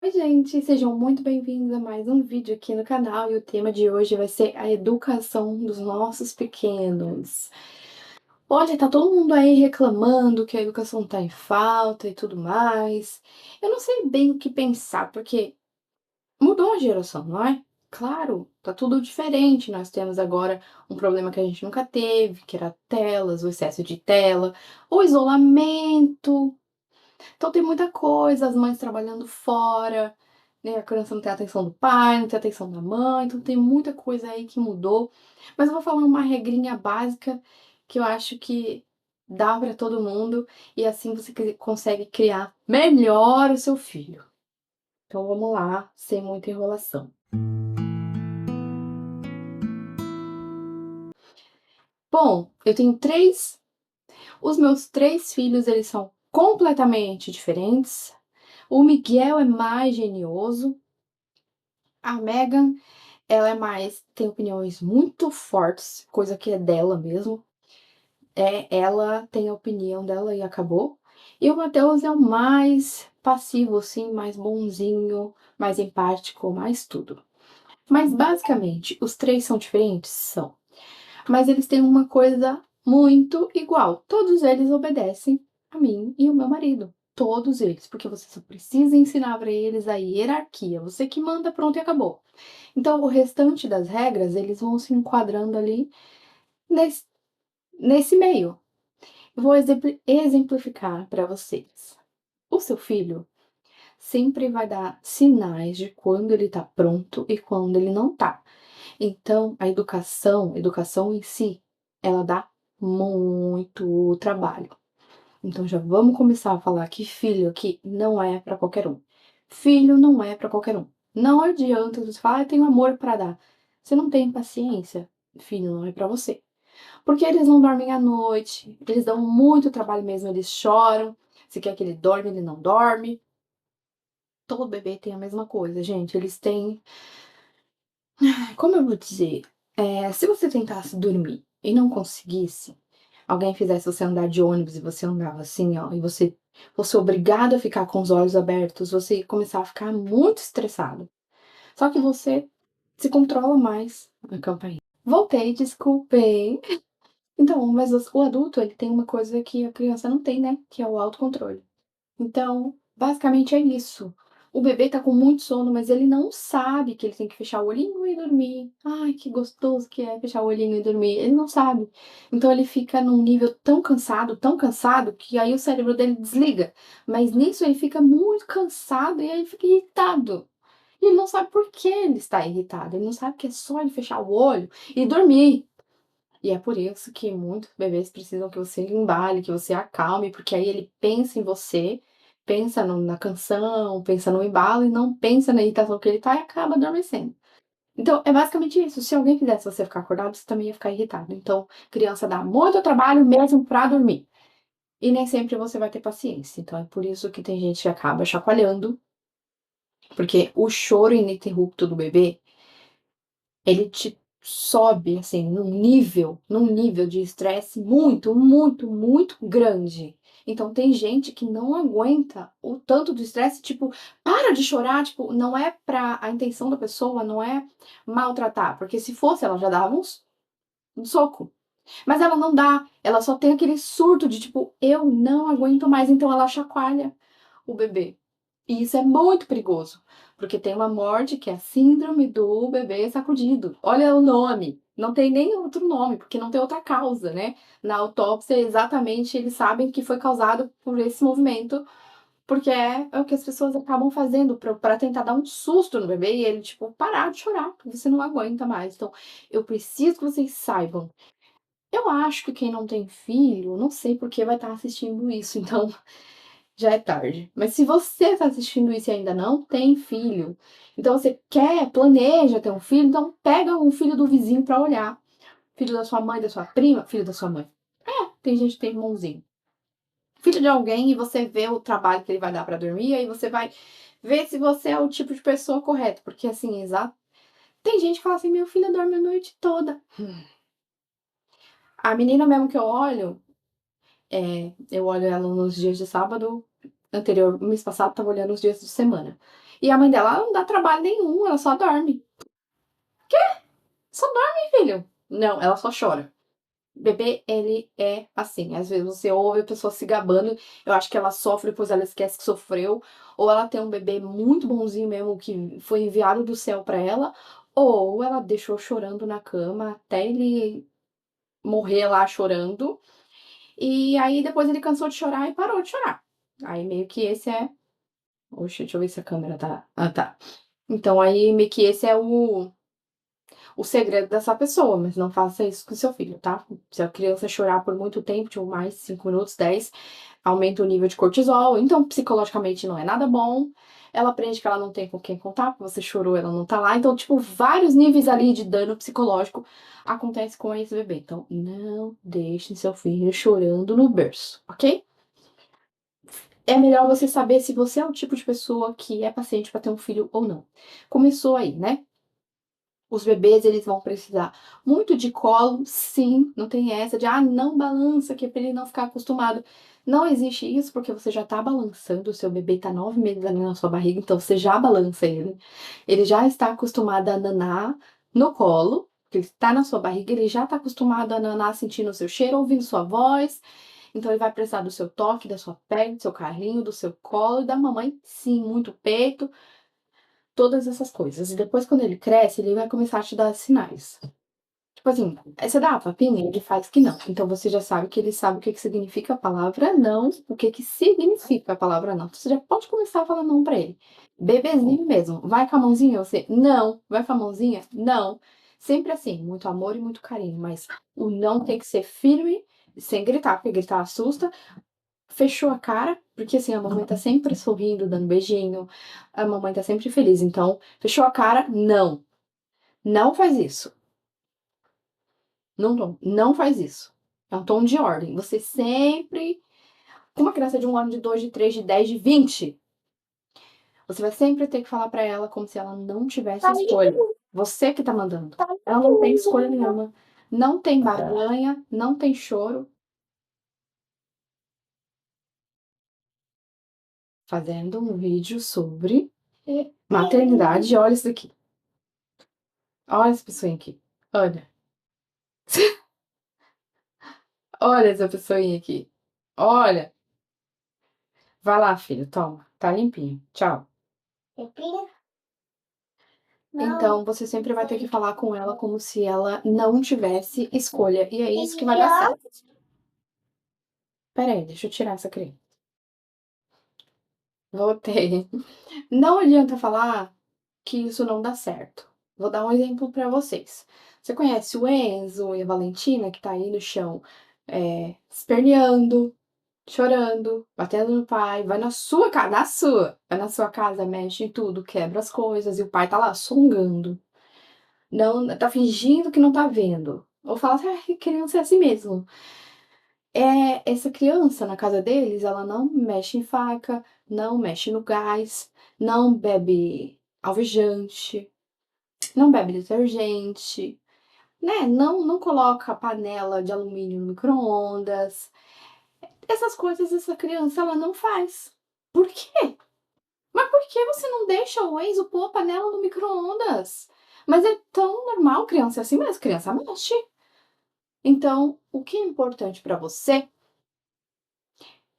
Oi, gente, sejam muito bem-vindos a mais um vídeo aqui no canal e o tema de hoje vai ser a educação dos nossos pequenos. Olha, tá todo mundo aí reclamando que a educação tá em falta e tudo mais. Eu não sei bem o que pensar, porque mudou a geração, não é? Claro, tá tudo diferente. Nós temos agora um problema que a gente nunca teve, que era telas, o excesso de tela, o isolamento. Então tem muita coisa, as mães trabalhando fora, né, a criança não tem atenção do pai, não tem atenção da mãe, então tem muita coisa aí que mudou. Mas eu vou falar uma regrinha básica que eu acho que dá para todo mundo e assim você consegue criar melhor o seu filho. Então vamos lá, sem muita enrolação. Bom, eu tenho três. Os meus três filhos, eles são completamente diferentes. O Miguel é mais genioso. A Megan, ela é mais tem opiniões muito fortes, coisa que é dela mesmo. Ela tem a opinião dela e acabou. E o Matheus é o mais passivo, assim, mais bonzinho, mais empático, mais tudo. Mas basicamente, os três são diferentes? São. Mas eles têm uma coisa muito igual. Todos eles obedecem a mim e o meu marido. Todos eles, porque você só precisa ensinar para eles a hierarquia. Você que manda, pronto e acabou. Então, o restante das regras, eles vão se enquadrando ali nesse, nesse meio. Eu vou exemplificar para vocês. O seu filho sempre vai dar sinais de quando ele está pronto e quando ele não está. Então, a educação em si, ela dá muito trabalho. Então, já vamos começar a falar que filho aqui não é para qualquer um. Filho não é para qualquer um. Não adianta você falar, eu tenho amor para dar. Você não tem paciência, filho não é para você. Porque eles não dormem à noite, eles dão muito trabalho mesmo, eles choram. Se quer que ele dorme, ele não dorme. Todo bebê tem a mesma coisa, gente. Eles têm. Como eu vou dizer? Se você tentasse dormir e não conseguisse, alguém fizesse você andar de ônibus e você andava assim, ó, e você fosse obrigado a ficar com os olhos abertos, você ia começar a ficar muito estressado. Só que você se controla mais. A campainha. Voltei, desculpem. Então, mas o adulto, ele tem uma coisa que a criança não tem, né? Que é o autocontrole. Então, basicamente é isso. O bebê tá com muito sono, mas ele não sabe que ele tem que fechar o olhinho e dormir. Ai, que gostoso que é fechar o olhinho e dormir. Ele não sabe. Então ele fica num nível tão cansado, que aí o cérebro dele desliga. Mas nisso ele fica muito cansado e aí ele fica irritado. E ele não sabe por que ele está irritado. Ele não sabe que é só ele fechar o olho e dormir. E é por isso que muitos bebês precisam que você embale, que você acalme, porque aí ele pensa em você, pensa na canção, pensa no embalo e não pensa na irritação que ele tá e acaba adormecendo. Então, é basicamente isso. Se alguém fizesse você ficar acordado, você também ia ficar irritado. Então, criança dá muito trabalho mesmo pra dormir. E nem sempre você vai ter paciência. Então, é por isso que tem gente que acaba chacoalhando, porque o choro ininterrupto do bebê ele te sobe, assim, num nível de estresse muito, muito, muito grande. Então tem gente que não aguenta o tanto do estresse, tipo, para de chorar, tipo, não é pra a intenção da pessoa não é maltratar, porque se fosse ela já dava um soco. Mas ela não dá, ela só tem aquele surto de tipo, eu não aguento mais, então ela chacoalha o bebê. E isso é muito perigoso, porque tem uma morte que é a síndrome do bebê sacudido. Olha o nome, não tem nem outro nome, porque não tem outra causa, né? Na autópsia, exatamente, eles sabem que foi causado por esse movimento, porque é o que as pessoas acabam fazendo para tentar dar um susto no bebê e ele, tipo, parar de chorar, porque você não aguenta mais. Então, eu preciso que vocês saibam. Eu acho que quem não tem filho, não sei por que vai estar assistindo isso, então já é tarde. Mas se você está assistindo isso e ainda não tem filho, então você quer, planeja ter um filho, então pega um filho do vizinho para olhar. Filho da sua mãe, da sua prima, filho da sua mãe. Tem gente que tem irmãozinho. Filho de alguém e você vê o trabalho que ele vai dar para dormir, aí você vai ver se você é o tipo de pessoa correta, porque assim, exato. Tem gente que fala assim: meu filho dorme a noite toda. A menina mesmo que eu olho ela nos dias de sábado, mês passado tava olhando os dias de semana. E a mãe dela não dá trabalho nenhum, ela só dorme. Quê? Só dorme, filho? Não, ela só chora. Bebê, ele é assim. Às vezes você ouve a pessoa se gabando. Eu acho que ela sofre, depois ela esquece que sofreu. Ou ela tem um bebê muito bonzinho mesmo, que foi enviado do céu pra ela. Ou ela deixou chorando na cama até ele morrer lá chorando. E aí depois ele cansou de chorar e parou de chorar. Aí meio que esse é. Oxe, deixa eu ver se a câmera tá. Ah, tá. Então aí meio que esse é o segredo dessa pessoa, mas não faça isso com seu filho, tá? Se a criança chorar por muito tempo, tipo mais 5 minutos, 10, aumenta o nível de cortisol, então psicologicamente não é nada bom. Ela aprende que ela não tem com quem contar, porque você chorou, ela não tá lá. Então, tipo, vários níveis ali de dano psicológico acontece com esse bebê. Então, não deixe seu filho chorando no berço, ok? É melhor você saber se você é o tipo de pessoa que é paciente para ter um filho ou não. Começou aí, né? Os bebês, eles vão precisar muito de colo, sim, não tem essa de, não balança, que é pra ele não ficar acostumado. Não existe isso, porque você já tá balançando, o seu bebê tá 9 meses ali na sua barriga, então você já balança ele. Ele já está acostumado a nanar no colo, porque ele tá na sua barriga, ele já tá acostumado a nanar sentindo o seu cheiro, ouvindo sua voz. Então ele vai precisar do seu toque, da sua pele, do seu carrinho, do seu colo e da mamãe, sim, muito peito, todas essas coisas. E depois, quando ele cresce, ele vai começar a te dar sinais. Tipo assim, aí você dá a papinha, ele faz que não. Então você já sabe que ele sabe o que que significa a palavra não, o que que significa a palavra não. Então, você já pode começar a falar não pra ele. Bebezinho mesmo. Vai com a mãozinha? Você, não. Vai com a mãozinha? Não. Sempre assim, muito amor e muito carinho. Mas o não tem que ser firme, sem gritar, porque gritar assusta. Fechou a cara, porque assim, a mamãe tá sempre sorrindo, dando beijinho, a mamãe tá sempre feliz. Então, fechou a cara, não. Não faz isso. Não faz isso. É um tom de ordem. Você sempre, com uma criança de 1 ano, de 2, de 3, de 10, de 20, você vai sempre ter que falar pra ela como se ela não tivesse escolha. Você que tá mandando. Ela não tem escolha nenhuma. Não tem barganha, não tem choro. Fazendo um vídeo sobre maternidade. Olha isso daqui. Olha essa pessoinha aqui. Olha. Olha essa pessoinha aqui. Olha. Vai lá, filho. Toma. Tá limpinho. Tchau. Então, você sempre vai ter que falar com ela como se ela não tivesse escolha. E é isso que vai dar certo. Pera aí, deixa eu tirar essa criança. Voltei. Não adianta falar que isso não dá certo. Vou dar um exemplo pra vocês. Você conhece o Enzo e a Valentina, que tá aí no chão, esperneando, chorando, batendo no pai, vai na sua casa, vai na sua casa, mexe em tudo, quebra as coisas, e o pai tá lá songando. Não, tá fingindo que não tá vendo. Ou fala assim, criança é assim mesmo. Essa criança, na casa deles, ela não mexe em faca, não mexe no gás, não bebe alvejante, não bebe detergente, né? Não coloca panela de alumínio no micro-ondas. Essas coisas essa criança ela não faz. Por quê? Mas por que você não deixa o Enzo pôr a panela no micro-ondas? Mas é tão normal, criança é assim mesmo, criança mexe. Então, o que é importante para você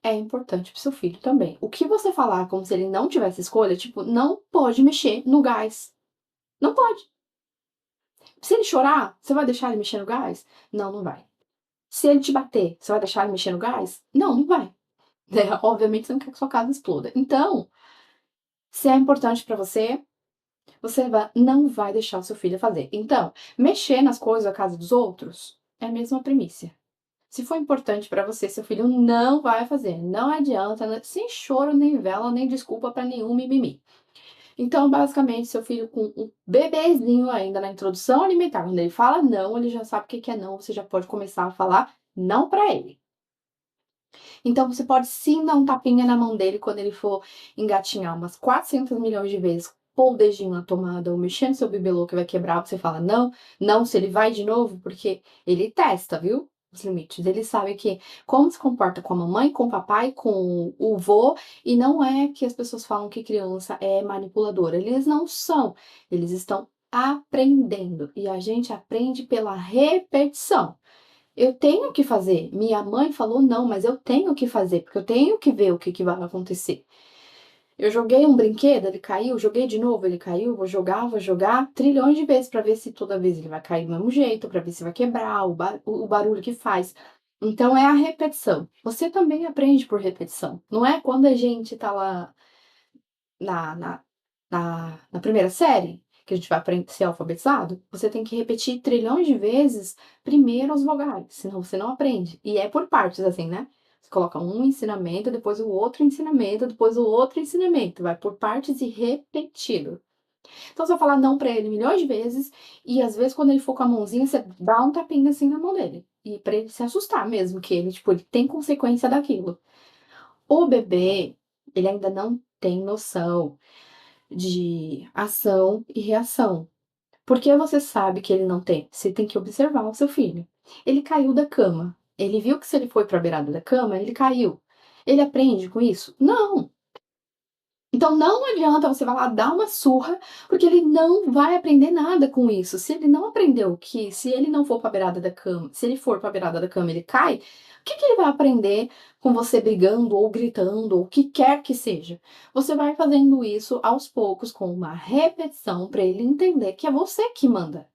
é importante para seu filho também. O que você falar como se ele não tivesse escolha, tipo, não pode mexer no gás. Não pode. Se ele chorar, você vai deixar ele mexer no gás? Não, não vai. Se ele te bater, você vai deixar ele mexer no gás? Não, não vai. Obviamente você não quer que sua casa exploda. Então, se é importante para você, não vai deixar o seu filho fazer. Então, mexer nas coisas da casa dos outros é a mesma premissa. Se for importante pra você, seu filho não vai fazer. Não adianta, sem choro, nem vela, nem desculpa pra nenhum mimimi. Então, basicamente, seu filho com um bebezinho ainda na introdução alimentar, quando ele fala não, ele já sabe o que é não, você já pode começar a falar não pra ele. Então, você pode sim dar um tapinha na mão dele quando ele for engatinhar umas 400 milhões de vezes, pôr o dedinho na tomada ou mexer no seu bibelô que vai quebrar, você fala não, não, se ele vai de novo, porque ele testa, viu? os limites. Ele sabe que como se comporta com a mamãe, com o papai, com o vô, e não é que as pessoas falam que criança é manipuladora. Eles não são, eles estão aprendendo. E a gente aprende pela repetição. Eu tenho que fazer. Minha mãe falou não, mas eu tenho que fazer, porque eu tenho que ver o que vai acontecer. Eu joguei um brinquedo, ele caiu, joguei de novo, ele caiu, vou jogar trilhões de vezes para ver se toda vez ele vai cair do mesmo jeito, para ver se vai quebrar, o barulho que faz. Então é a repetição. Você também aprende por repetição. Não é quando a gente tá lá na, na, na primeira série, que a gente vai aprender a ser alfabetizado, você tem que repetir trilhões de vezes primeiro as vogais, senão você não aprende. E é por partes, assim, né? Você coloca um ensinamento, depois o outro ensinamento, depois o outro ensinamento. Vai por partes e repetido. Então, você vai falar não pra ele milhões de vezes, e às vezes, quando ele for com a mãozinha, você dá um tapinha assim na mão dele. E pra ele se assustar mesmo, que ele, tipo, ele tem consequência daquilo. O bebê, ele ainda não tem noção de ação e reação. Porque você sabe que ele não tem? Você tem que observar o seu filho. Ele caiu da cama. Ele viu que se ele foi para a beirada da cama, ele caiu. Ele aprende com isso? Não. Então não adianta você vai lá dar uma surra, porque ele não vai aprender nada com isso. Se ele não aprendeu que se ele não for para a beirada da cama, se ele for para a beirada da cama, ele cai, o que que ele vai aprender com você brigando ou gritando ou o que quer que seja? Você vai fazendo isso aos poucos com uma repetição para ele entender que é você que manda.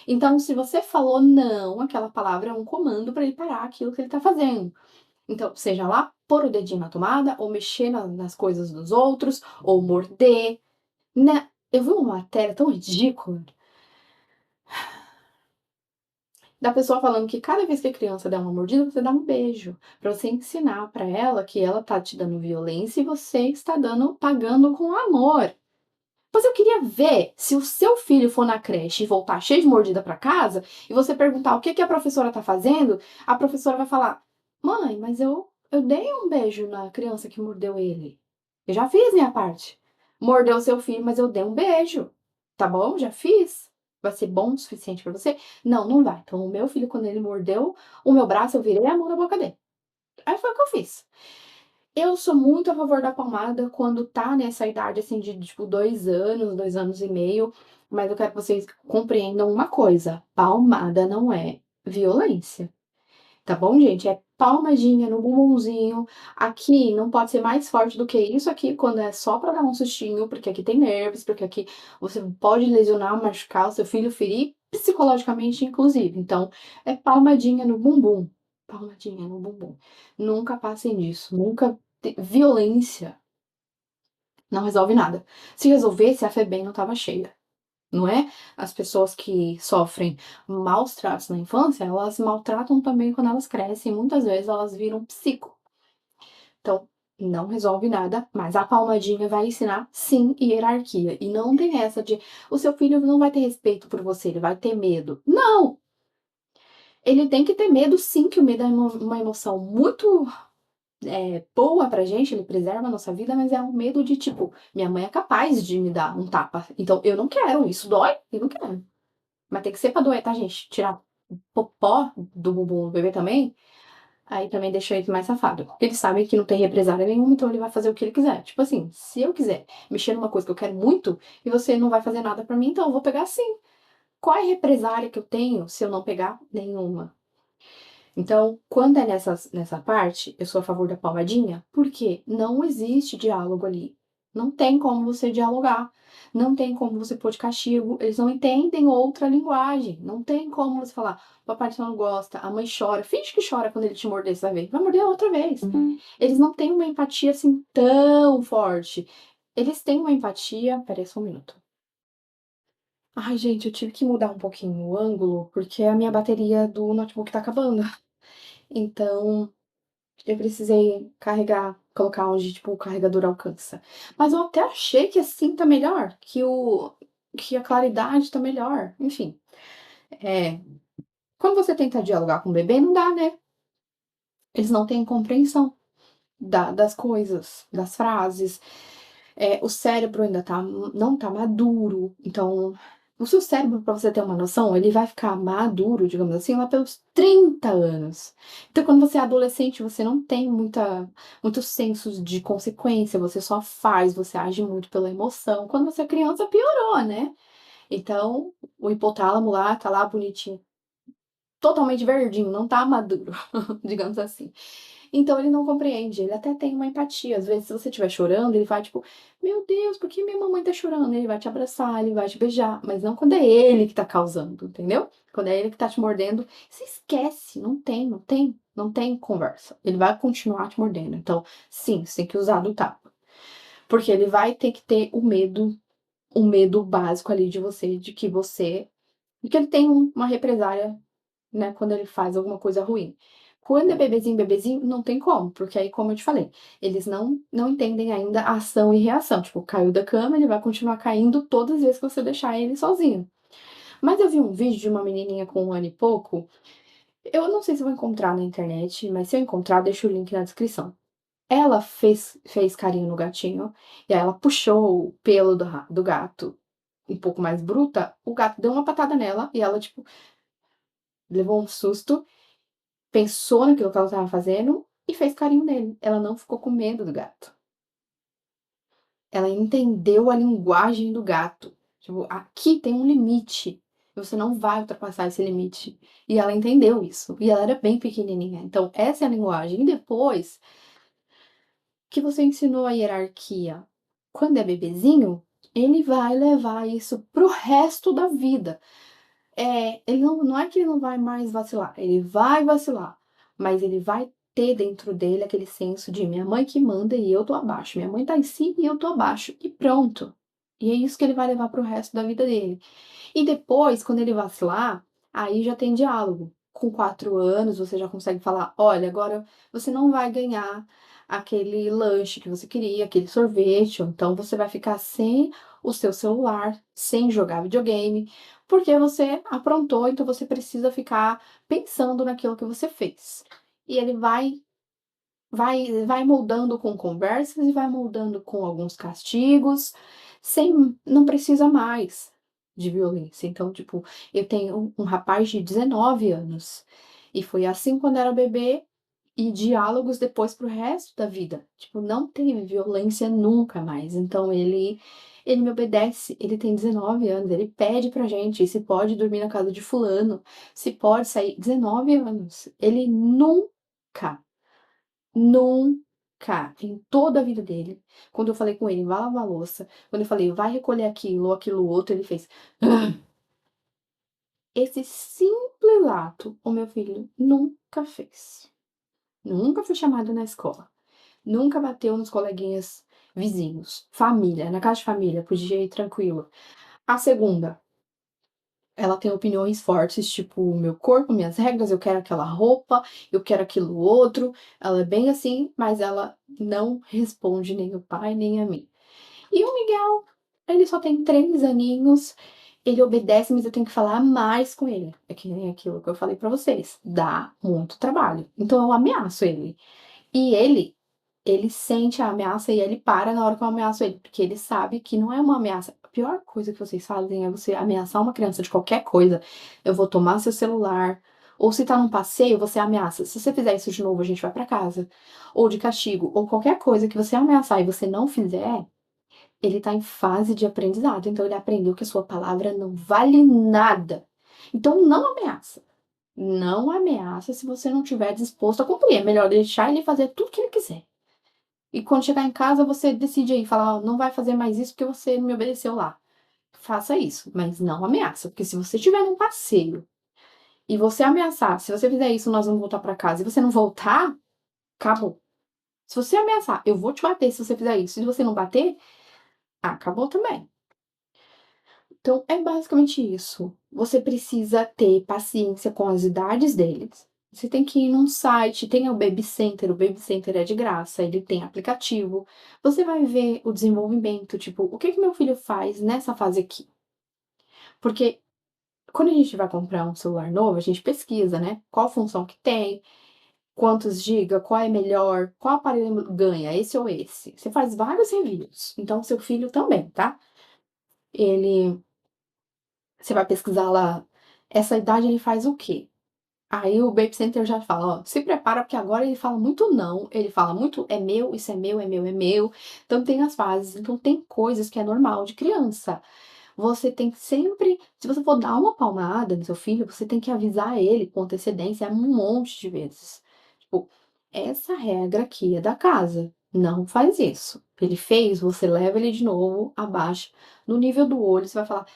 Então, se você falou não, aquela palavra é um comando para ele parar aquilo que ele está fazendo. Então, seja lá pôr o dedinho na tomada, ou mexer nas coisas dos outros, ou morder, né? Eu vi uma matéria tão ridícula da pessoa falando que cada vez que a criança der uma mordida, você dá um beijo, para você ensinar para ela que ela tá te dando violência e você está pagando com amor. Mas eu queria ver se o seu filho for na creche e voltar cheio de mordida para casa e você perguntar o que que a professora tá fazendo, a professora vai falar: "Mãe, mas eu dei um beijo na criança que mordeu ele. Eu já fiz minha parte. Mordeu seu filho, mas eu dei um beijo. Tá bom? Já fiz. Vai ser bom o suficiente para você?" Não, não vai. Então o meu filho, quando ele mordeu o meu braço, eu virei a mão na boca dele. Aí foi o que eu fiz. Eu sou muito a favor da palmada quando tá nessa idade, assim, de tipo 2 anos, 2 anos e meio, mas eu quero que vocês compreendam uma coisa: palmada não é violência, tá bom, gente? É palmadinha no bumbumzinho. Aqui não pode ser mais forte do que isso aqui, quando é só pra dar um sustinho, porque aqui tem nervos, porque aqui você pode lesionar, machucar o seu filho, ferir psicologicamente, inclusive. Então, é palmadinha no bumbum, palmadinha no bumbum. Nunca passem disso, nunca violência não resolve nada. Se resolvesse, a FEBEM não estava cheia, não é? As pessoas que sofrem maus tratos na infância, elas maltratam também quando elas crescem, muitas vezes elas viram psico. Então, não resolve nada, mas a palmadinha vai ensinar sim hierarquia. E não tem essa de o seu filho não vai ter respeito por você, ele vai ter medo. Não! Ele tem que ter medo sim, que o medo é uma emoção muito boa pra gente, ele preserva a nossa vida, mas é um medo de tipo, minha mãe é capaz de me dar um tapa, então eu não quero, isso dói, eu não quero. Mas tem que ser pra doer, tá, gente? Tirar o popó do bumbum do bebê também, aí também deixa ele mais safado. Ele sabe que não tem represália nenhuma, então ele vai fazer o que ele quiser. Tipo assim, se eu quiser mexer numa coisa que eu quero muito e você não vai fazer nada pra mim, então eu vou pegar sim. Qual é a represália que eu tenho se eu não pegar? Nenhuma. Então, quando é nessa parte, eu sou a favor da palmadinha, porque não existe diálogo ali. Não tem como você dialogar. Não tem como você pôr de castigo. Eles não entendem outra linguagem. Não tem como você falar, papai só não gosta, a mãe chora. Finge que chora quando ele te morder essa vez. Vai morder outra vez. Eles não têm uma empatia assim tão forte. Eles têm uma empatia. Peraí só um minuto. Ai, gente, eu tive que mudar um pouquinho o ângulo, porque a minha bateria do notebook tá acabando. Então, eu precisei carregar, colocar onde, tipo, o carregador alcança. Mas eu até achei que assim tá melhor, que a claridade tá melhor, enfim. É, quando você tenta dialogar com o bebê, não dá, né? Eles não têm compreensão das coisas, das frases. O cérebro ainda não tá maduro, então O seu cérebro, para você ter uma noção, ele vai ficar maduro, digamos assim, lá pelos 30 anos. Então, quando você é adolescente, você não tem muitos sensos de consequência, você só faz, você age muito pela emoção. Quando você é criança, piorou, né? Então, o hipotálamo lá tá lá bonitinho, totalmente verdinho, não tá maduro, digamos assim. Então ele não compreende, ele até tem uma empatia. Às vezes, se você estiver chorando, ele vai tipo, meu Deus, por que minha mamãe tá chorando? Ele vai te abraçar, ele vai te beijar, mas não quando é ele que tá causando, entendeu? Quando é ele que tá te mordendo, você esquece, não tem conversa. Ele vai continuar te mordendo. Então, sim, você tem que usar do tapa. Porque ele vai ter que ter o medo básico ali de você, de que ele tem uma represália, né, quando ele faz alguma coisa ruim. Quando é bebezinho, bebezinho, não tem como, porque aí, como eu te falei, eles não entendem ainda ação e reação. Tipo, caiu da cama, ele vai continuar caindo todas as vezes que você deixar ele sozinho. Mas eu vi um vídeo de uma menininha com 1 ano e pouco. Eu não sei se eu vou encontrar na internet, mas se eu encontrar, deixo o link na descrição. Ela fez carinho no gatinho, e aí ela puxou o pelo do gato um pouco mais bruta. O gato deu uma patada nela e ela, tipo, levou um susto, pensou naquilo que ela estava fazendo e fez carinho nele. Ela não ficou com medo do gato. Ela entendeu a linguagem do gato. Tipo, aqui tem um limite. E você não vai ultrapassar esse limite. E ela entendeu isso. E ela era bem pequenininha. Então, essa é a linguagem. E depois que você ensinou a hierarquia, quando é bebezinho, ele vai levar isso pro resto da vida. Ele não é que ele não vai mais vacilar, ele vai vacilar, mas ele vai ter dentro dele aquele senso de minha mãe que manda e eu tô abaixo, minha mãe tá em cima e eu tô abaixo, e pronto. E é isso que ele vai levar pro resto da vida dele. E depois, quando ele vacilar, aí já tem diálogo. Com 4 anos, você já consegue falar: olha, agora você não vai ganhar aquele lanche que você queria, aquele sorvete, ou então você vai ficar sem o seu celular, sem jogar videogame, porque você aprontou, então você precisa ficar pensando naquilo que você fez. E ele vai moldando com conversas e vai moldando com alguns castigos, sem não precisa mais de violência. Então, tipo, eu tenho um rapaz de 19 anos, e foi assim quando era bebê, e diálogos depois para o resto da vida. Tipo, não teve violência nunca mais. Então ele me obedece, ele tem 19 anos, ele pede pra gente se pode dormir na casa de fulano, se pode sair. 19 anos. Ele nunca, em toda a vida dele, quando eu falei com ele, vai lavar a louça, quando eu falei, vai recolher aquilo ou aquilo outro, ele fez. "Ah". Esse simples ato, o meu filho nunca fez. Nunca foi chamado na escola. Nunca bateu nos coleguinhas vizinhos. Família, na casa de família, podia ir tranquilo. A segunda, ela tem opiniões fortes, tipo, meu corpo, minhas regras, eu quero aquela roupa, eu quero aquilo outro. Ela é bem assim, mas ela não responde nem o pai, nem a mim. E o Miguel, ele só tem 3 aninhos, ele obedece, mas eu tenho que falar mais com ele. É que nem aquilo que eu falei pra vocês, dá muito trabalho. Então eu ameaço ele. E ele sente a ameaça e ele para na hora que eu ameaço ele, porque ele sabe que não é uma ameaça. A pior coisa que vocês fazem é você ameaçar uma criança de qualquer coisa. Eu vou tomar seu celular. Ou se tá num passeio, você ameaça. Se você fizer isso de novo, a gente vai pra casa. Ou de castigo, ou qualquer coisa que você ameaçar e você não fizer, ele tá em fase de aprendizado. Então ele aprendeu que a sua palavra não vale nada. Então não ameaça. Não ameaça se você não estiver disposto a cumprir. É melhor deixar ele fazer tudo que ele quiser. E quando chegar em casa, você decide aí, falar, ó, não vai fazer mais isso porque você não me obedeceu lá. Faça isso, mas não ameaça, porque se você estiver num passeio e você ameaçar, se você fizer isso, nós vamos voltar pra casa, e você não voltar, acabou. Se você ameaçar, eu vou te bater se você fizer isso, se você não bater, acabou também. Então, é basicamente isso. Você precisa ter paciência com as idades deles. Você tem que ir num site, tem o Baby Center é de graça, ele tem aplicativo. Você vai ver o desenvolvimento, tipo, o que que meu filho faz nessa fase aqui? Porque quando a gente vai comprar um celular novo, a gente pesquisa, né? Qual função que tem, quantos giga, qual é melhor, qual aparelho ganha, esse ou esse. Você faz vários reviews. Então, seu filho também, tá? Ele Você vai pesquisar lá, essa idade ele faz o quê? Aí o Baby Center já fala: "Ó, se prepara porque agora ele fala muito não, ele fala muito é meu, isso é meu, é meu, é meu". Então tem as fases, então tem coisas que é normal de criança. Você tem que sempre se você for dar uma palmada no seu filho, você tem que avisar ele com antecedência um monte de vezes. Tipo, essa regra aqui é da casa, não faz isso. Ele fez, você leva ele de novo, abaixa, no nível do olho, você vai falar: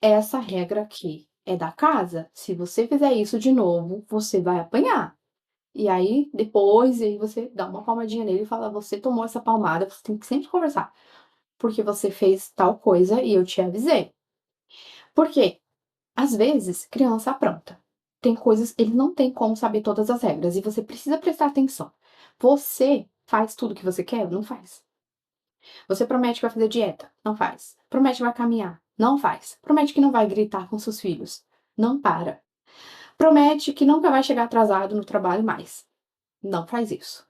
"Essa regra aqui é da casa, se você fizer isso de novo, você vai apanhar". E aí aí você dá uma palmadinha nele e fala: "Você tomou essa palmada", você tem que sempre conversar, "porque você fez tal coisa e eu te avisei". Por quê? Às vezes, criança apronta. Tem coisas ele não tem como saber todas as regras e você precisa prestar atenção. Você faz tudo que você quer? Não faz. Você promete que vai fazer dieta? Não faz. Promete que vai caminhar? Não faz. Promete que não vai gritar com seus filhos? Não para. Promete que nunca vai chegar atrasado no trabalho mais? Não faz isso.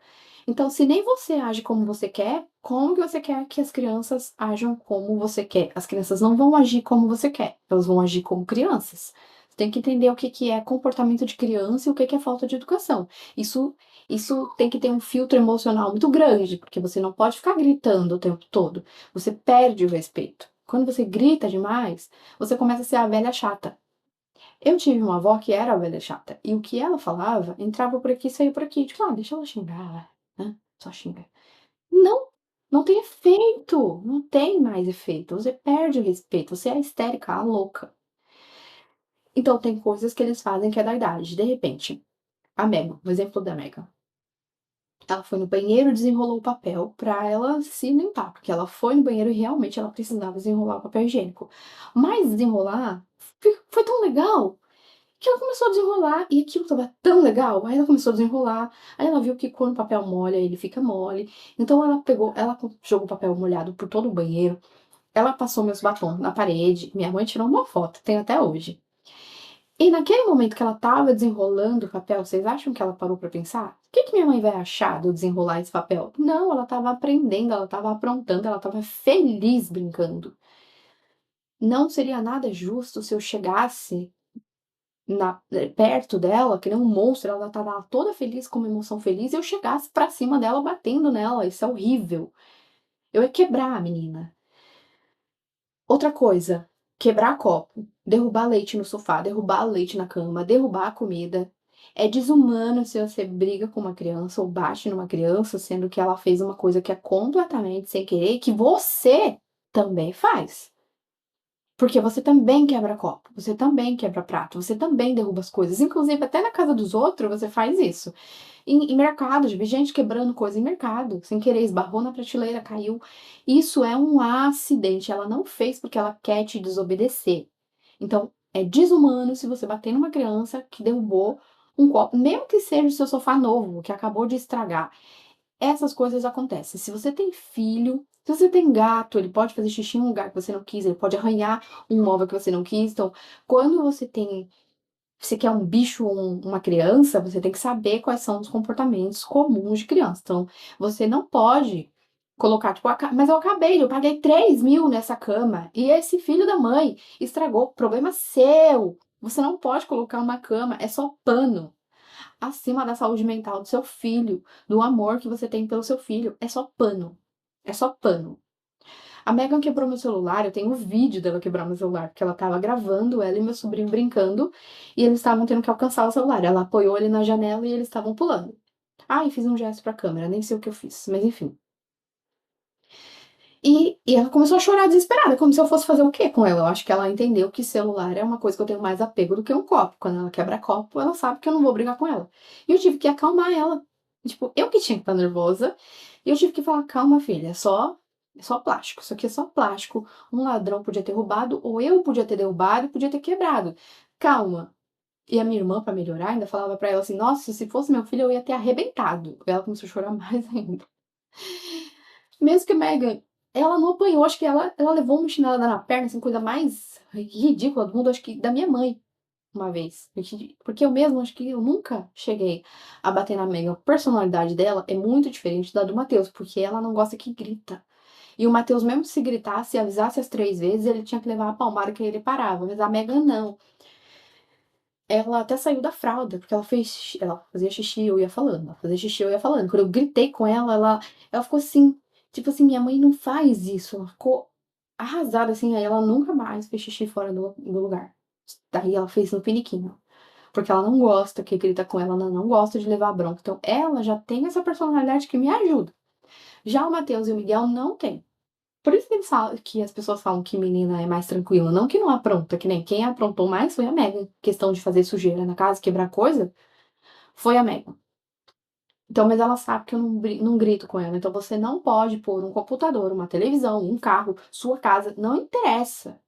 Então, se nem você age como você quer, como que você quer que as crianças ajam como você quer? As crianças não vão agir como você quer, elas vão agir como crianças. Você tem que entender o que que é comportamento de criança e o que que é falta de educação. Isso isso tem que ter um filtro emocional muito grande, porque você não pode ficar gritando o tempo todo. Você perde o respeito. Quando você grita demais, você começa a ser a velha chata. Eu tive uma avó que era a ovelha chata, e o que ela falava entrava por aqui e saía por aqui, tipo: "Ah, deixa ela xingar, né, só xinga". Não, não tem efeito, não tem mais efeito, você perde o respeito, você é a histérica, a louca. Então tem coisas que eles fazem que é da idade, de repente, a Megan, o exemplo da Megan, ela foi no banheiro, desenrolou o papel pra ela se limpar, porque ela foi no banheiro e realmente ela precisava desenrolar o papel higiênico. Mas desenrolar foi tão legal que ela começou a desenrolar e aquilo estava tão legal, aí ela começou a desenrolar, aí ela viu que quando o papel molha, ele fica mole, então ela jogou o papel molhado por todo o banheiro, ela passou meus batons na parede, minha mãe tirou uma foto, tem até hoje. E naquele momento que ela estava desenrolando o papel, vocês acham que ela parou para pensar? O que que minha mãe vai achar de eu desenrolar esse papel? Não, ela estava aprendendo, ela estava aprontando, ela estava feliz brincando. Não seria nada justo se eu chegasse perto dela, que nem um monstro, ela estava lá toda feliz, com uma emoção feliz, e eu chegasse pra cima dela batendo nela, isso é horrível. Eu ia quebrar a menina. Outra coisa, quebrar copo, derrubar leite no sofá, derrubar leite na cama, derrubar a comida. É desumano se você briga com uma criança ou bate numa criança, sendo que ela fez uma coisa que é completamente sem querer, que você também faz. Porque você também quebra copo, você também quebra prato, você também derruba as coisas, inclusive até na casa dos outros você faz isso. Em mercado, já vi gente quebrando coisa em mercado, sem querer, esbarrou na prateleira, caiu. Isso é um acidente, ela não fez porque ela quer te desobedecer. Então, é desumano se você bater numa criança que derrubou um copo, mesmo que seja o seu sofá novo, que acabou de estragar. Essas coisas acontecem. Se você tem filho, se você tem gato, ele pode fazer xixi em um lugar que você não quis, ele pode arranhar um móvel que você não quis. Então, quando você quer um bicho ou uma criança, você tem que saber quais são os comportamentos comuns de criança. Então, você não pode colocar, tipo, mas eu paguei 3.000 nessa cama e esse filho da mãe estragou. Problema seu. Você não pode colocar uma cama, é só pano acima da saúde mental do seu filho, do amor que você tem pelo seu filho. É só pano. É só pano. A Megan quebrou meu celular, eu tenho um vídeo dela quebrar meu celular, porque ela estava gravando, ela e meu sobrinho brincando, e eles estavam tendo que alcançar o celular. Ela apoiou ele na janela e eles estavam pulando. Ai, fiz um gesto pra câmera, nem sei o que eu fiz, mas enfim. E ela começou a chorar desesperada, como se eu fosse fazer o quê com ela? Eu acho que ela entendeu que celular é uma coisa que eu tenho mais apego do que um copo. Quando ela quebra copo, ela sabe que eu não vou brigar com ela. E eu tive que acalmar ela. Tipo, eu que tinha que estar nervosa, e eu tive que falar: calma, filha, é só plástico. Isso aqui é só plástico. Um ladrão podia ter roubado, ou eu podia ter derrubado e podia ter quebrado. Calma. E a minha irmã, pra melhorar, ainda falava pra ela assim: nossa, se fosse meu filho, eu ia ter arrebentado. E ela começou a chorar mais ainda. Mesmo que a Megan, ela não apanhou, acho que ela levou uma chinelada na perna, assim, coisa mais ridícula do mundo, acho que da minha mãe, uma vez. Porque eu mesma, acho que eu nunca cheguei a bater na Megan. A personalidade dela é muito diferente da do Matheus, porque ela não gosta que grita. E o Matheus, mesmo se gritasse e avisasse as 3 vezes, ele tinha que levar a palmada que aí ele parava, mas a Megan não. Ela até saiu da fralda, porque ela fazia xixi, eu ia falando, ela fazia xixi, eu ia falando. Quando eu gritei com ela, ela ficou assim, tipo assim: "Minha mãe não faz isso", ela ficou arrasada, assim, aí ela nunca mais fez xixi fora do lugar. Daí ela fez no piniquinho, porque ela não gosta que grita com ela, ela não gosta de levar bronca, então ela já tem essa personalidade que me ajuda. Já o Matheus e o Miguel não têm. Por isso que eles falam que as pessoas falam que menina é mais tranquila, não que não apronta, que nem quem aprontou mais foi a Megan. Questão de fazer sujeira na casa, quebrar coisa, foi a Megan. Então, mas ela sabe que eu não grito com ela. Então você não pode pôr um computador, uma televisão, um carro, sua casa, não interessa.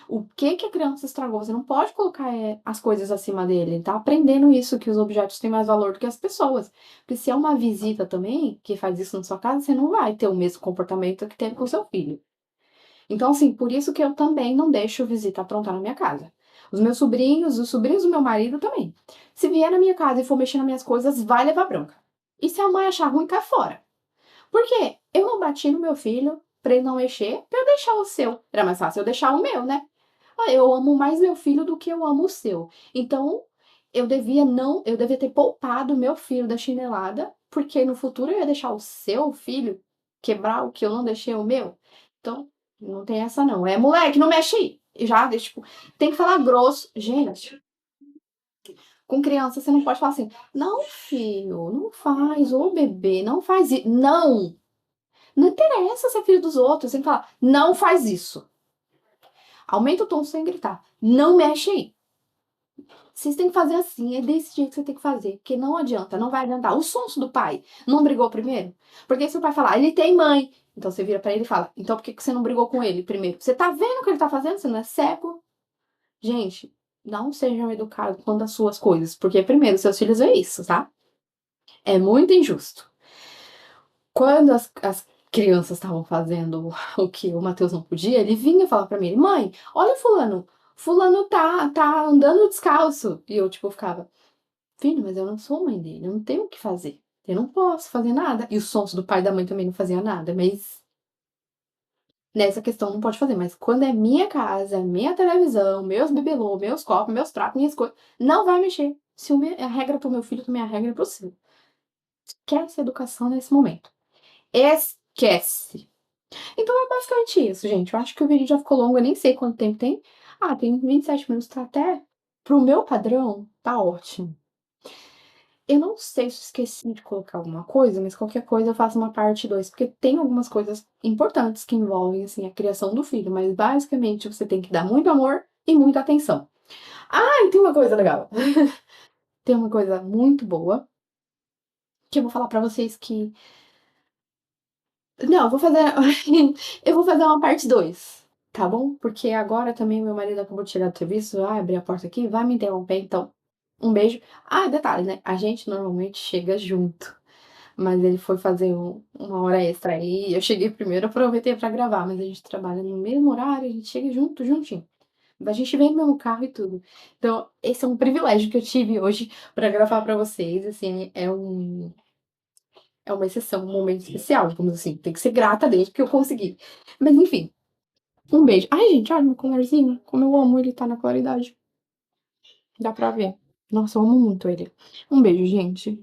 O que que a criança estragou? Você não pode colocar as coisas acima dele. Ele tá aprendendo isso, que os objetos têm mais valor do que as pessoas. Porque se é uma visita também, que faz isso na sua casa, você não vai ter o mesmo comportamento que teve com o seu filho. Então, assim, por isso que eu também não deixo visita aprontar na minha casa. Os meus sobrinhos, os sobrinhos do meu marido também. Se vier na minha casa e for mexer nas minhas coisas, vai levar bronca. E se a mãe achar ruim, cai fora. Por quê? Eu não bati no meu filho pra ele não mexer, pra eu deixar o seu. Era mais fácil eu deixar o meu, né? Ah, eu amo mais meu filho do que eu amo o seu. Então, eu devia ter poupado meu filho da chinelada, porque no futuro eu ia deixar o seu filho quebrar o que eu não deixei o meu. Então, não tem essa não. É, moleque, não mexe aí. E já, tipo, tem que falar grosso. Gente, com criança você não pode falar assim: "Não, filho, não faz, ô bebê, não faz isso". Não! Não interessa se é filho dos outros, você tem que falar: "Não faz isso". Aumenta o tom sem gritar. Não mexe aí. Vocês têm que fazer assim, é desse jeito que você tem que fazer, porque não adianta, não vai adiantar. O sonso do pai não brigou primeiro? Porque se o pai falar, ele tem mãe, então você vira pra ele e fala, então por que que você não brigou com ele primeiro? Você tá vendo o que ele tá fazendo? Você não é cego? Gente, não sejam educados quanto às suas coisas, porque primeiro, seus filhos é isso, tá? É muito injusto. Quando as crianças estavam fazendo o que o Matheus não podia, ele vinha falar pra mim, mãe, olha fulano, fulano tá andando descalço. E eu, tipo, ficava, filho, mas eu não sou mãe dele, eu não tenho o que fazer. Eu não posso fazer nada. E os sons do pai e da mãe também não fazia nada, mas nessa questão não pode fazer. Mas quando é minha casa, minha televisão, meus bibelô, meus copos, meus pratos, minhas coisas, não vai mexer. Se a regra pro meu filho, também a regra é pro seu. Esquece a educação nesse momento. Esquece. Então é basicamente isso, gente. Eu acho que o vídeo já ficou longo, eu nem sei quanto tempo tem. Ah, tem 27 minutos, tá até. Pro meu padrão, tá ótimo. Eu não sei se esqueci de colocar alguma coisa, mas qualquer coisa eu faço uma parte 2 porque tem algumas coisas importantes que envolvem, assim, a criação do filho, mas basicamente você tem que dar muito amor e muita atenção. Ah, e tem uma coisa legal. Tem uma coisa muito boa que eu vou falar pra vocês que não, eu vou fazer eu vou fazer uma parte 2, tá bom? Porque agora também meu marido acabou de chegar do serviço, vai abrir a porta aqui, vai me interromper, então um beijo. Ah, detalhe, né, a gente normalmente chega junto. Mas ele foi fazer uma hora extra aí, eu cheguei primeiro, aproveitei pra gravar, mas a gente trabalha no mesmo horário, a gente chega junto, juntinho. A gente vem no mesmo carro e tudo. Então, esse é um privilégio que eu tive hoje pra gravar pra vocês, assim, é uma exceção, um momento especial, digamos assim. Tem que ser grata a Deus porque eu consegui. Mas enfim, um beijo. Ai, gente, olha meu colarzinho, como eu amo ele tá na claridade. Dá pra ver. Nossa, eu amo muito ele. Um beijo, gente.